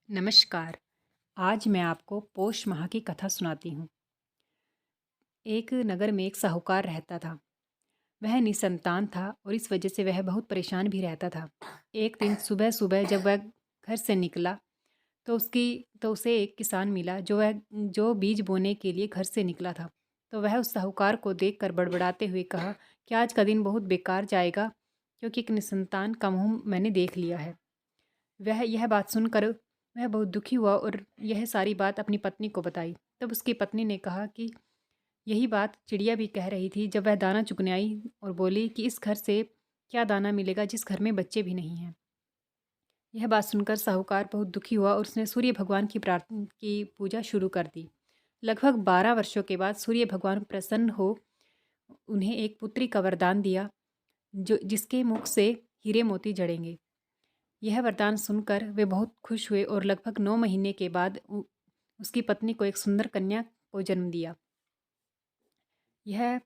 नमस्कार। आज मैं आपको पौष माह की कथा सुनाती हूँ। एक नगर में एक साहूकार रहता था। वह निसंतान था और इस वजह से वह बहुत परेशान भी रहता था। एक दिन सुबह सुबह जब वह घर से निकला तो उसे एक किसान मिला जो बीज बोने के लिए घर से निकला था। तो वह उस साहूकार को देखकर बड़बड़ाते हुए कहा कि आज का दिन बहुत बेकार जाएगा, क्योंकि एक निसंतान का मुँह मैंने देख लिया है। वह यह बात सुनकर वह बहुत दुखी हुआ और यह सारी बात अपनी पत्नी को बताई। तब उसकी पत्नी ने कहा कि यही बात चिड़िया भी कह रही थी जब वह दाना चुगने आई, और बोली कि इस घर से क्या दाना मिलेगा जिस घर में बच्चे भी नहीं हैं। यह बात सुनकर साहूकार बहुत दुखी हुआ और उसने सूर्य भगवान की प्रार्थना की पूजा शुरू कर दी। लगभग 12 वर्षों के बाद सूर्य भगवान प्रसन्न हो उन्हें एक पुत्री का वरदान दिया, जो जिसके मुख से हीरे मोती जड़ेंगे। यह वरदान सुनकर वे बहुत खुश हुए और लगभग 9 महीने के बाद उसकी पत्नी को एक सुंदर कन्या को जन्म दिया। यह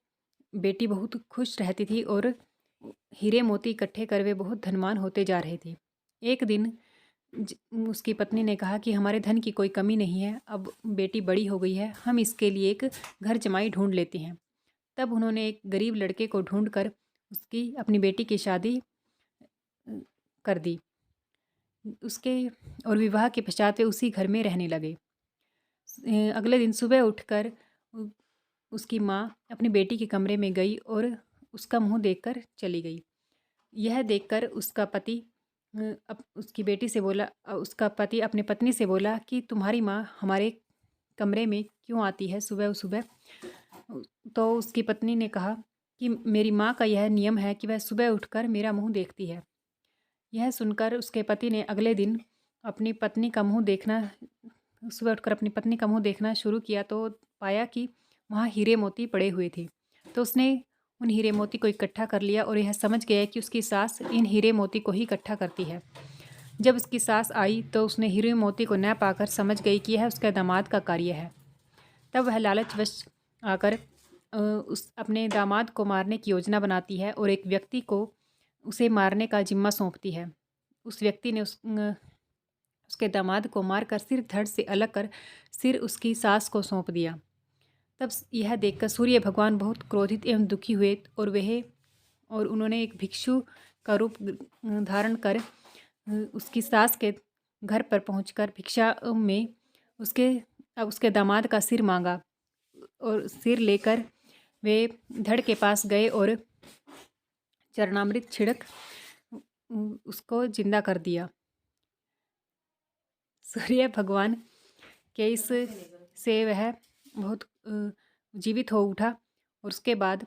बेटी बहुत खुश रहती थी और हीरे मोती इकट्ठे कर वे बहुत धनवान होते जा रहे थे। एक दिन उसकी पत्नी ने कहा कि हमारे धन की कोई कमी नहीं है, अब बेटी बड़ी हो गई है, हम इसके लिए एक घर जमाई ढूंढ लेते हैं। तब उन्होंने एक गरीब लड़के को ढूंढकर उसकी अपनी बेटी की शादी कर दी। उसके और विवाह के पश्चात वे उसी घर में रहने लगे। अगले दिन सुबह उठकर उसकी माँ अपनी बेटी के कमरे में गई और उसका मुंह देखकर चली गई। यह देखकर उसकी बेटी से बोला, उसका पति अपनी पत्नी से बोला कि तुम्हारी माँ हमारे कमरे में क्यों आती है सुबह सुबह। तो उसकी पत्नी ने कहा कि मेरी माँ का यह नियम है कि वह सुबह उठकर मेरा मुंह देखती है। यह सुनकर उसके पति ने अगले दिन अपनी पत्नी का मुंह देखना सुबह उठकर अपनी पत्नी का मुंह देखना शुरू किया, तो पाया कि वहाँ हीरे मोती पड़े हुए थे। तो उसने उन हीरे मोती को इकट्ठा कर लिया और यह समझ गया कि उसकी सास इन हीरे मोती को ही इकट्ठा करती है। जब उसकी सास आई तो उसने हीरे मोती को न पाकर समझ गई कि यह उसके दामाद का कार्य है। तब वह लालचवश आकर उस अपने दामाद को मारने की योजना बनाती है और एक व्यक्ति को उसे मारने का जिम्मा सौंपती है। उस व्यक्ति ने उसके दामाद को मारकर सिर धड़ से अलग कर सिर उसकी सास को सौंप दिया। तब यह देखकर सूर्य भगवान बहुत क्रोधित एवं दुखी हुए और उन्होंने एक भिक्षु का रूप धारण कर उसकी सास के घर पर पहुंचकर भिक्षा में उसके दामाद का सिर मांगा और सिर लेकर वे धड़ के पास गए और चरणामृत छिड़क उसको जिंदा कर दिया। सूर्य भगवान के इस से वह बहुत जीवित हो उठा और उसके बाद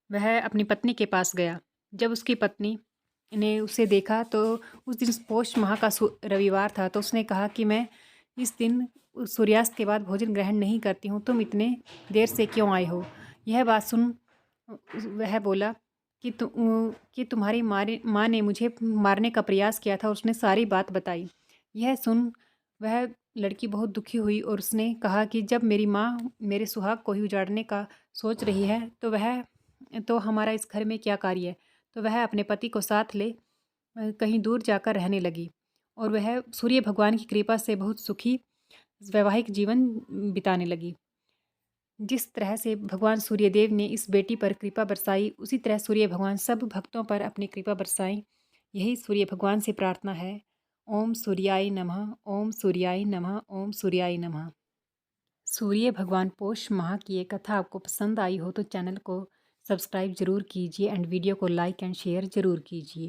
वह अपनी पत्नी के पास गया। जब उसकी पत्नी ने उसे देखा तो उस दिन पौष माह का रविवार था, तो उसने कहा कि मैं इस दिन सूर्यास्त के बाद भोजन ग्रहण नहीं करती हूँ, तुम इतने देर से क्यों आए हो। यह बात सुन वह बोला कि तुम्हारी माँ ने मुझे मारने का प्रयास किया था और उसने सारी बात बताई। यह सुन वह लड़की बहुत दुखी हुई और उसने कहा कि जब मेरी माँ मेरे सुहाग को ही उजाड़ने का सोच रही है तो हमारा इस घर में क्या कार्य है। तो वह अपने पति को साथ ले कहीं दूर जाकर रहने लगी और वह सूर्य भगवान की कृपा से बहुत सुखी वैवाहिक जीवन बिताने लगी। जिस तरह से भगवान सूर्यदेव ने इस बेटी पर कृपा बरसाई, उसी तरह सूर्य भगवान सब भक्तों पर अपनी कृपा बरसाएं, यही सूर्य भगवान से प्रार्थना है। ओम सूर्याय नमः, ओम सूर्याय नमः, ओम सूर्याय नमः। सूर्य भगवान पौष माह की ये कथा आपको पसंद आई हो तो चैनल को सब्सक्राइब जरूर कीजिए एंड वीडियो को लाइक एंड शेयर जरूर कीजिए।